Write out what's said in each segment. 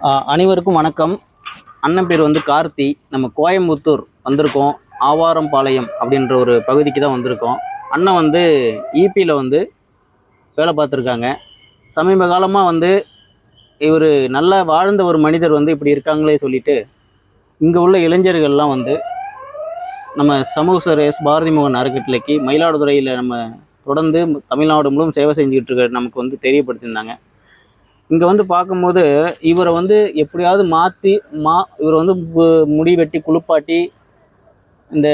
அனைவருக்கும் வணக்கம். அண்ணன் பேர் வந்து கார்த்தி. நம்ம கோயம்புத்தூர் வந்திருக்கோம். ஆவாரம்பாளையம் அப்படின்ற ஒரு பகுதிக்கு தான் வந்திருக்கோம். அண்ணன் வந்து ஈபியில் வந்து வேலை பார்த்துருக்காங்க. சமீப காலமாக வந்து இவர் நல்லா வாழ்ந்த ஒரு மனிதர் வந்து இப்படி இருக்காங்களே சொல்லிட்டு இங்கே உள்ள இளைஞர்கள்லாம் வந்து நம்ம சமூக சேவை பாரதி மோகன் அறக்கட்டளைக்கு மயிலாடுதுறையில் நம்ம தொடர்ந்து தமிழ்நாடு முழுவதும் சேவை செஞ்சுக்கிட்டு இருக்க நமக்கு வந்து தெரியப்படுத்தியிருந்தாங்க. இங்கே வந்து பார்க்கும்போது இவரை வந்து எப்படியாவது மாற்றி இவரை வந்து முடி வெட்டி குளிப்பாட்டி இந்த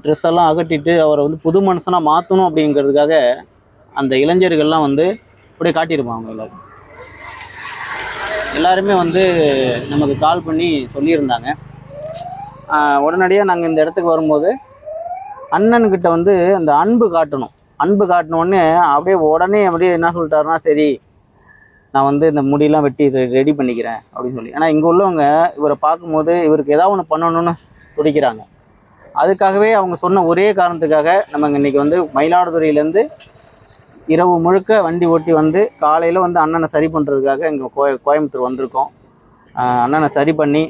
ட்ரெஸ் எல்லாம் அகட்டிட்டு அவரை வந்து புது மனுஷனாக மாற்றணும் அப்படிங்கிறதுக்காக அந்த இளைஞர்கள்லாம் வந்து அப்படியே காட்டியிருப்பாங்க. எல்லாருமே வந்து நமக்கு கால் பண்ணி சொல்லியிருந்தாங்க. உடனடியாக நாங்கள் இந்த இடத்துக்கு வரும்போது அண்ணன்கிட்ட வந்து அந்த அன்பு காட்டணும். அன்பு காட்டினோடனே அப்படியே என்ன சொல்லிட்டாருன்னா, சரி நான் வந்து இந்த முடியெல்லாம் வெட்டி ரெடி பண்ணிக்கிறேன் அப்படின்னு சொல்லி. ஆனால் இங்கே உள்ளவங்க இவரை பார்க்கும்போது இவருக்கு ஏதாவது ஒன்று பண்ணணும்னு துடிக்கிறாங்க. அதுக்காகவே அவங்க சொன்ன ஒரே காரணத்துக்காக நம்ம இன்றைக்கி வந்து மயிலாடுதுறையிலேருந்து இரவு முழுக்க வண்டி ஓட்டி வந்து காலையில் வந்து அண்ணனை சரி பண்ணுறதுக்காக இங்கே கோயம்புத்தூர் வந்திருக்கோம். அண்ணனை சரி பண்ணி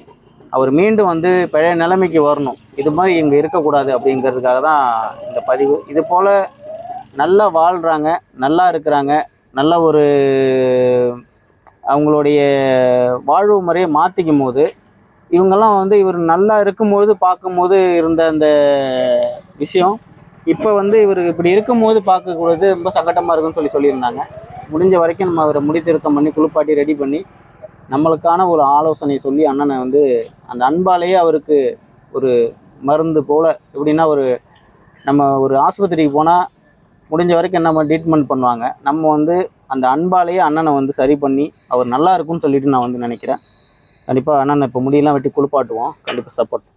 அவர் மீண்டும் வந்து பழைய நிலைமைக்கு வரணும், இது மாதிரி இங்கே இருக்கக்கூடாது அப்படிங்கிறதுக்காக தான் இந்த பதிவு. இது போல் நல்லா வாழ்கிறாங்க, நல்லா இருக்கிறாங்க, நல்ல ஒரு அவங்களுடைய வாழ்வு முறையை மாற்றிக்கும் போது இவங்கெல்லாம் வந்து இவர் நல்லா இருக்கும்போது பார்க்கும்போது இருந்த அந்த விஷயம் இப்போ வந்து இவர் இப்படி இருக்கும்போது பார்க்கக்கூடாது, ரொம்ப சங்கடமாக இருக்குன்னு சொல்லியிருந்தாங்க. முடிஞ்ச வரைக்கும் நம்ம அவரை முடித்திருத்தம் பண்ணி குளிப்பாட்டி ரெடி பண்ணி நம்மளுக்கான ஒரு ஆலோசனை சொல்லி அண்ணனை வந்து அந்த அன்பாலேயே அவருக்கு ஒரு மருந்து போல், எப்படின்னா நம்ம ஒரு ஆஸ்பத்திரிக்கு போனால் முடிஞ்ச வரைக்கும் நம்ம ட்ரீட்மெண்ட் பண்ணுவாங்க. நம்ம வந்து அந்த அன்பாலேயே அண்ணனை வந்து சரி பண்ணி அவர் நல்லா இருக்கும்னு சொல்லிட்டு நான் வந்து நினைக்கிறேன். கண்டிப்பாக அண்ணனை இப்போ முடியெல்லாம் வெட்டி குளிப்பாட்டுவோம். கண்டிப்பாக சப்போர்ட்.